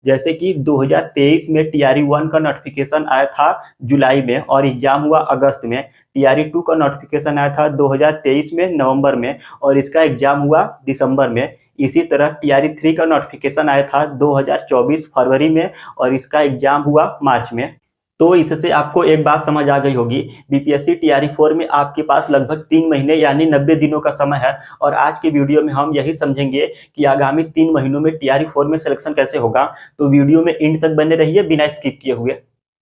जैसे कि 2023 में टीआरई 1 का नोटिफिकेशन आया था जुलाई में और एग्जाम हुआ अगस्त में। टीआरई 2 का नोटिफिकेशन आया था 2023 में नवंबर में और इसका एग्जाम हुआ दिसंबर में। इसी तरह टीआरई 3 का नोटिफिकेशन आया था 2024 फरवरी में और इसका एग्जाम हुआ मार्च में। तो इससे आपको एक बात समझ आ गई होगी, बीपीएससी टीआरई 4 में आपके पास लगभग 3 महीने यानी 90 दिनों का समय है। और आज की वीडियो में हम यही समझेंगे कि आगामी 3 महीनों में टीआरई 4 में सिलेक्शन कैसे होगा। तो वीडियो में एंड तक बने रहिए बिना स्किप किए हुए।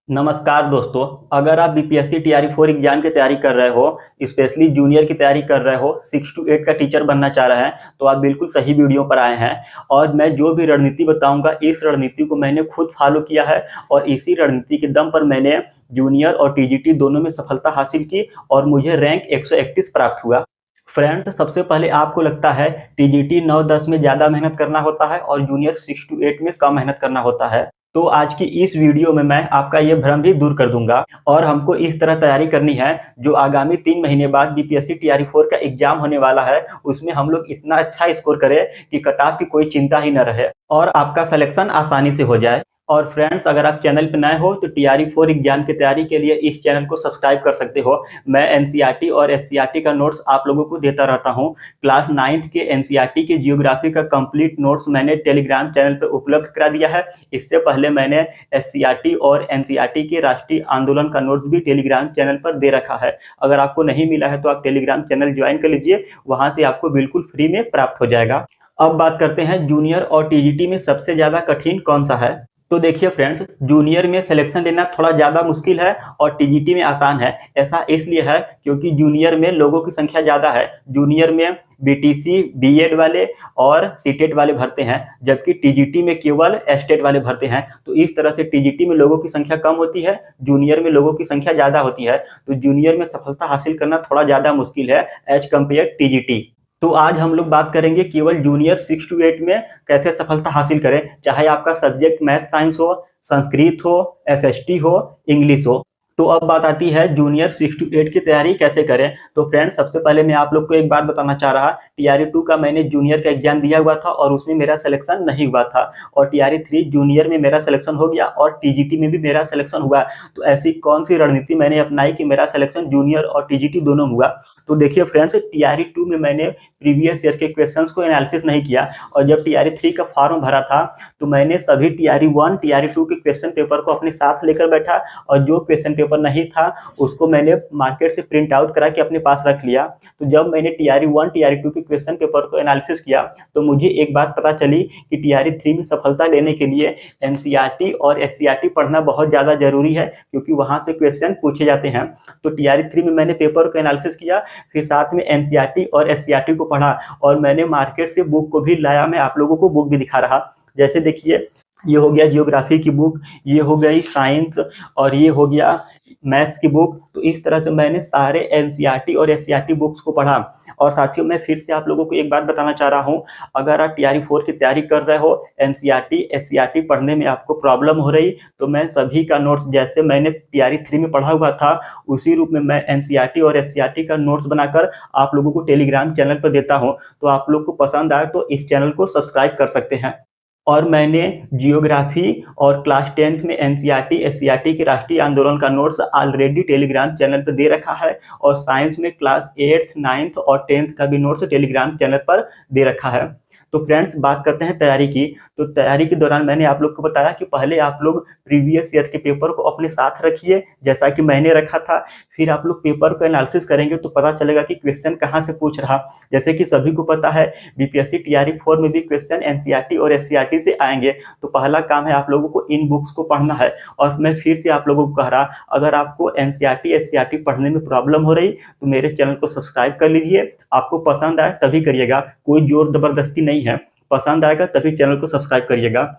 नमस्कार दोस्तों, अगर आप बीपीएससी टीआरई 4 एग्जाम की तैयारी कर रहे हो, स्पेशली जूनियर की तैयारी कर रहे हो, 6 to 8 का टीचर बनना चाह रहे हैं, तो आप बिल्कुल सही वीडियो पर आए हैं। और मैं जो भी रणनीति बताऊंगा, इस रणनीति को मैंने खुद फॉलो किया है और इसी रणनीति के दम पर मैंने जूनियर और टीजीटी दोनों में सफलता हासिल की और मुझे रैंक 131 प्राप्त हुआ। फ्रेंड्स, सबसे पहले आपको लगता है टीजीटी 9-10 में ज़्यादा मेहनत करना होता है और जूनियर 6 to 8 में कम मेहनत करना होता है। तो आज की इस वीडियो में मैं आपका ये भ्रम भी दूर कर दूंगा और हमको इस तरह तैयारी करनी है जो आगामी 3 महीने बाद बीपीएससी टीआरई 4 का एग्जाम होने वाला है, उसमें हम लोग इतना अच्छा स्कोर करें कि कट ऑफ की कोई चिंता ही न रहे और आपका सिलेक्शन आसानी से हो जाए। और फ्रेंड्स, अगर आप चैनल पर नए हो तो टीआरई 4 एग्जाम की तैयारी के लिए इस चैनल को सब्सक्राइब कर सकते हो। मैं एनसीईआरटी और एससीईआरटी का नोट्स आप लोगों को देता रहता हूं। क्लास 9th के एनसीईआरटी के जियोग्राफी का कंप्लीट नोट्स मैंने टेलीग्राम चैनल पर उपलब्ध करा दिया है। इससे पहले मैंने एससीईआरटी और एनसीईआरटी के राष्ट्रीय आंदोलन का नोट्स भी टेलीग्राम चैनल पर दे रखा है। अगर आपको नहीं मिला है तो आप टेलीग्राम चैनल ज्वाइन कर लीजिए, वहां से आपको बिल्कुल फ्री में प्राप्त हो जाएगा। अब बात करते हैं जूनियर और टीजीटी में सबसे ज्यादा कठिन कौन सा है। तो देखिए फ्रेंड्स, जूनियर में सिलेक्शन लेना थोड़ा ज़्यादा मुश्किल है और टीजीटी में आसान है। ऐसा इसलिए है क्योंकि जूनियर में लोगों की संख्या ज़्यादा है। जूनियर में बीटीसी, बीएड वाले और सीटेट वाले भरते हैं, जबकि टीजीटी में केवल एस्टेट वाले भरते हैं। तो इस तरह से टीजीटी में लोगों की संख्या कम होती है, जूनियर में लोगों की संख्या ज़्यादा होती है। तो जूनियर में सफलता हासिल करना थोड़ा ज़्यादा मुश्किल है एज कम्पेयर टीजीटी। तो आज हम लोग बात करेंगे केवल जूनियर 6 to 8 में कैसे सफलता हासिल करें, चाहे आपका सब्जेक्ट मैथ साइंस हो, संस्कृत हो, एसएसटी हो, इंग्लिश हो। तो अब बात आती है जूनियर 6 to 8 की तैयारी कैसे करें। तो फ्रेंड्स, सबसे पहले मैं आप लोग को एक बात बताना चाह रहा, टीआरई 2 का मैंने जूनियर का एग्जाम दिया हुआ था और उसमें मेरा सिलेक्शन नहीं हुआ था और टीआरई 3 जूनियर में मेरा सिलेक्शन हो गया और टीजीटी में भी मेरा सिलेक्शन हुआ। तो ऐसी कौन सी रणनीति मैंने अपनाई कि मेरा सिलेक्शन जूनियर और टीजीटी दोनों हुआ। तो देखिए फ्रेंड्स, टीआरई 2 में मैंने प्रीवियस ईयर के क्वेश्चंस को एनालिसिस नहीं किया और जब टीआरई 3 का फॉर्म भरा था तो मैंने सभी टीआरई 1, टीआरई 2 के क्वेश्चन पेपर को अपने साथ लेकर बैठा और जो क्वेश्चन पेपर नहीं था उसको मैंने मार्केट से प्रिंट आउट करा के अपने पास रख लिया। तो जब मैंने टीआरई 1, टीआरई 2 के क्वेश्चन पेपर को एनालिसिस किया तो मुझे एक बात पता चली कि टीआरई 3 में सफलता लेने के लिए एनसीईआरटी और एससीईआरटी पढ़ना बहुत ज़्यादा जरूरी है, क्योंकि वहाँ से क्वेश्चन पूछे जाते हैं। तो टीआरई 3 में मैंने पेपर को एनालिसिस किया, फिर साथ में एनसीईआरटी और एससीईआरटी को पढ़ा और मैंने मार्केट से बुक को भी लाया। मैं आप लोगों को बुक भी दिखा रहा, जैसे देखिए ये हो गया जियोग्राफी की बुक, ये हो गई साइंस और ये हो गया मैथ्स की बुक। तो इस तरह से मैंने सारे एनसीईआरटी और एससीईआरटी बुक्स को पढ़ा। और साथियों, मैं फिर से आप लोगों को एक बात बताना चाह रहा हूँ, अगर आप टीआरई 4 की तैयारी कर रहे हो, एनसीईआरटी एससीईआरटी पढ़ने में आपको प्रॉब्लम हो रही, तो मैं सभी का नोट्स जैसे मैंने टीआरई 3 में पढ़ा हुआ था उसी रूप में मैं एनसीईआरटी और एससीईआरटी का नोट्स बनाकर आप लोगों को टेलीग्राम चैनल पर देता हूँ। तो आप लोग को पसंद आए तो इस चैनल को सब्सक्राइब कर सकते हैं। और मैंने जियोग्राफी और क्लास 10th में एनसीईआरटी एससीईआरटी के राष्ट्रीय आंदोलन का नोट्स ऑलरेडी टेलीग्राम चैनल पर दे रखा है और साइंस में क्लास 8th, 9th और 10th का भी नोट्स टेलीग्राम चैनल पर दे रखा है। तो फ्रेंड्स, बात करते हैं तैयारी की। तो तैयारी के दौरान मैंने आप लोग को बताया कि पहले आप लोग प्रीवियस ईयर के पेपर को अपने साथ रखिए, जैसा कि मैंने रखा था। फिर आप लोग पेपर को एनालिसिस करेंगे तो पता चलेगा कि क्वेश्चन कहाँ से पूछ रहा। जैसे कि सभी को पता है बीपीएससी टीआरई 4 में भी क्वेश्चन एनसीईआरटी और एससीईआरटी से आएंगे। तो पहला काम है आप लोगों को इन बुक्स को पढ़ना है। और मैं फिर से आप लोगों को कह रहा, अगर आपको एनसीईआरटी एससीईआरटी पढ़ने में प्रॉब्लम हो रही तो मेरे चैनल को सब्सक्राइब कर लीजिए। आपको पसंद आए तभी करिएगा, कोई जोर जबरदस्ती नहीं है, पसंद आएगा तभी चैनल को सब्सक्राइब करिएगा।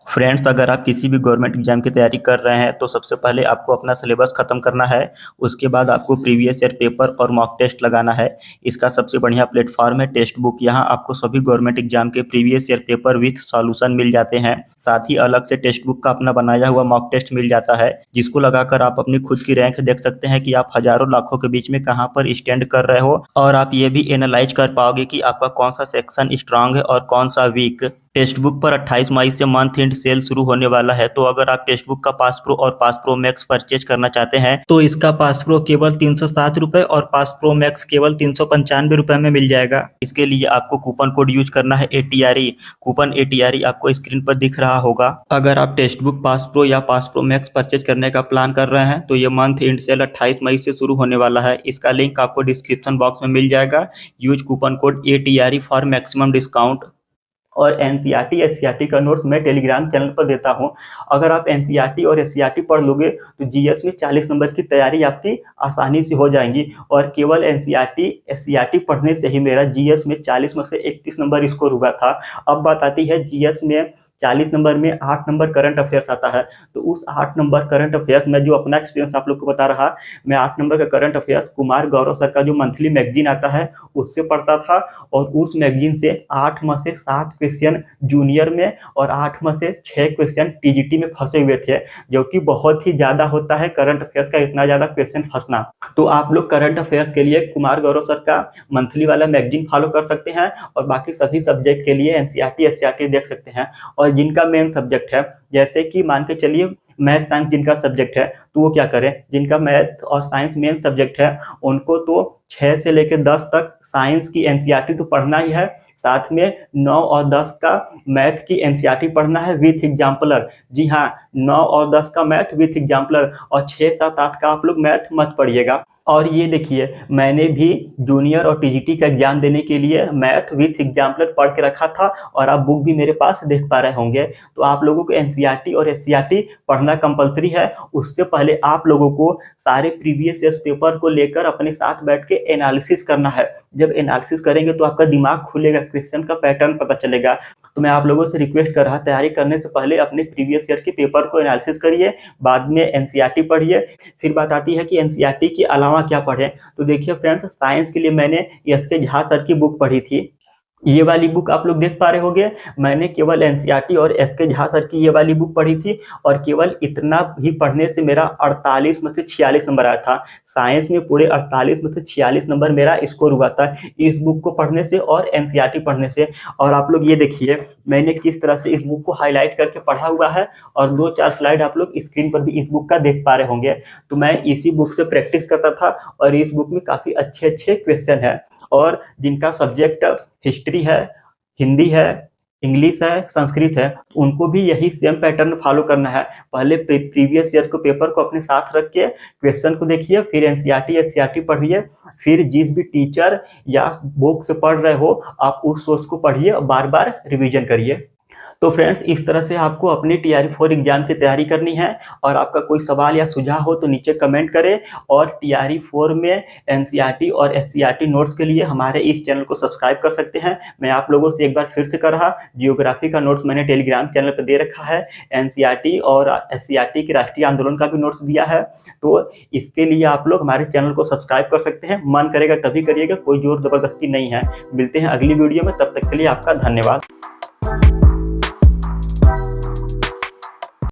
फ्रेंड्स, अगर आप किसी भी गवर्नमेंट एग्जाम की तैयारी कर रहे हैं तो सबसे पहले आपको अपना सिलेबस खत्म करना है। उसके बाद आपको प्रीवियस ईयर पेपर और मॉक टेस्ट लगाना है। इसका सबसे बढ़िया प्लेटफॉर्म है टेक्स्ट बुक। यहाँ आपको सभी गवर्नमेंट एग्जाम के previous year paper with solution मिल जाते हैं। साथ ही अलग से टेक्स्ट बुक का अपना बनाया हुआ मॉक टेस्ट मिल जाता है, जिसको लगाकर आप अपनी खुद की रैंक देख सकते हैं कि आप हजारों लाखों के बीच में कहाँ पर स्टैंड कर रहे हो। और आप ये भी एनालाइज कर पाओगे कि आपका कौन सा सेक्शन स्ट्रांग है और कौन सा वीक। टेक्स्ट बुक पर 28 मई से मंथ एंड सेल शुरू होने वाला है। तो अगर आप टेक्स्ट बुक का पास प्रो और पास प्रो मैक्स परचेज करना चाहते हैं तो इसका पास प्रो केवल 307 रुपए और पास प्रो मैक्स केवल 395 रुपए में मिल जाएगा। इसके लिए आपको कूपन कोड यूज करना है ATRE। कूपन ATRE आपको स्क्रीन पर दिख रहा होगा। अगर आप टेक्स्ट बुक पास प्रो या पास प्रो मैक्स परचेज करने का प्लान कर रहे हैं तो ये मंथ एंड सेल 28 मई से शुरू होने वाला है। इसका लिंक आपको डिस्क्रिप्शन बॉक्स में मिल जाएगा। Use coupon code ATRE for maximum discount. और NCERT SCERT का नोट्स मैं टेलीग्राम चैनल पर देता हूं। अगर आप NCERT और SCERT पढ़ लोगे तो GS में 40 नंबर की तैयारी आपकी आसानी से हो जाएंगी। और केवल NCERT SCERT पढ़ने से ही मेरा GS में 40 में से 31 नंबर स्कोर हुआ था। अब बात आती है GS में 40 नंबर में 8 नंबर करंट अफेयर्स आता है। तो उस 8 नंबर करंट अफेयर्स में जो अपना एक्सपीरियंस आप लोग को बता रहा, मैं 8 नंबर का current affairs Kumar Gaurav sir का जो मंथली मैगजीन आता है उससे पढ़ता था। और उस मैगजीन से 8 में से 7 क्वेश्चन जूनियर में और 8 में से 6 क्वेश्चन TGT में फंसे हुए थे, जो कि बहुत ही ज़्यादा होता है करंट अफेयर्स का इतना ज़्यादा क्वेश्चन फंसना। तो आप लोग करंट अफेयर्स के लिए कुमार गौरव सर का मंथली वाला मैगजीन फॉलो कर सकते हैं और बाकी सभी सब्जेक्ट के लिए NCERT SCERT देख सकते हैं। और जिनका मेन सब्जेक्ट है, जैसे कि मान के चलिए मैथ साइंस जिनका सब्जेक्ट है, तो वो क्या करें, जिनका मैथ और साइंस मेन सब्जेक्ट है उनको तो 6 से लेकर 10 तक साइंस की NCERT तो पढ़ना ही है, साथ में 9 और 10 का मैथ की NCERT पढ़ना है विथ एग्जाम्पलर। जी हाँ, 9 और 10 का मैथ विथ एग्जाम्पलर, और 6, 7, 8 का आप लोग मैथ मत पढ़िएगा। और ये देखिए, मैंने भी जूनियर और TGT का एग्जाम देने के लिए मैथ विथ एग्जाम्पलर पढ़ के रखा था और आप बुक भी मेरे पास देख पा रहे होंगे। तो आप लोगों को NCERT और SCERT पढ़ना कंपलसरी है। उससे पहले आप लोगों को सारे प्रीवियस ईयर पेपर को लेकर अपने साथ बैठ के एनालिसिस करना है। जब एनालिसिस करेंगे तो आपका दिमाग खुलेगा, क्वेश्चन का पैटर्न पता चलेगा। तो मैं आप लोगों से रिक्वेस्ट कर रहा, तैयारी करने से पहले अपने प्रीवियस ईयर के पेपर को एनालिसिस करिए, बाद में NCERT पढ़िए। फिर बात आती है कि NCERT के अलावा क्या पढ़ें। तो देखिए फ्रेंड्स, साइंस के लिए मैंने SK झा सर की बुक पढ़ी थी। ये वाली बुक आप लोग देख पा रहे होंगे। मैंने केवल NCERT और SK झा सर की ये वाली बुक पढ़ी थी और केवल इतना ही पढ़ने से मेरा 48 में से 46 नंबर आया था। साइंस में पूरे 48 में से 46 नंबर मेरा स्कोर हुआ था इस बुक को पढ़ने से और NCERT पढ़ने से। और आप लोग ये देखिए मैंने किस तरह से इस बुक को हाईलाइट करके पढ़ा हुआ है और 2-4 स्लाइड आप लोग स्क्रीन पर भी इस बुक का देख पा रहे होंगे। तो मैं इसी बुक से प्रैक्टिस करता था और इस बुक में काफ़ी अच्छे क्वेश्चन है। और जिनका सब्जेक्ट हिस्ट्री है, हिंदी है, इंग्लिश है, संस्कृत है, उनको भी यही सेम पैटर्न फॉलो करना है। पहले प्रीवियस ईयर को पेपर को अपने साथ रख के क्वेश्चन को देखिए, फिर NCERT SCERT पढ़िए, फिर जिस भी टीचर या बुक से पढ़ रहे हो आप उस सोर्स को पढ़िए और बार बार रिवीजन करिए। तो फ्रेंड्स, इस तरह से आपको अपनी TRE-4 एग्जाम की तैयारी करनी है। और आपका कोई सवाल या सुझाव हो तो नीचे कमेंट करें। और TRE-4 में NCERT और SCERT नोट्स के लिए हमारे इस चैनल को सब्सक्राइब कर सकते हैं। मैं आप लोगों से एक बार फिर से कर रहा, जियोग्राफी का नोट्स मैंने टेलीग्राम चैनल पर दे रखा है। NCERT और SCERT के राष्ट्रीय आंदोलन का भी नोट्स दिया है। तो इसके लिए आप लोग हमारे चैनल को सब्सक्राइब कर सकते हैं। मन करेगा तभी करिएगा, कोई जोर जबरदस्ती नहीं है। मिलते हैं अगली वीडियो में, तब तक के लिए आपका धन्यवाद।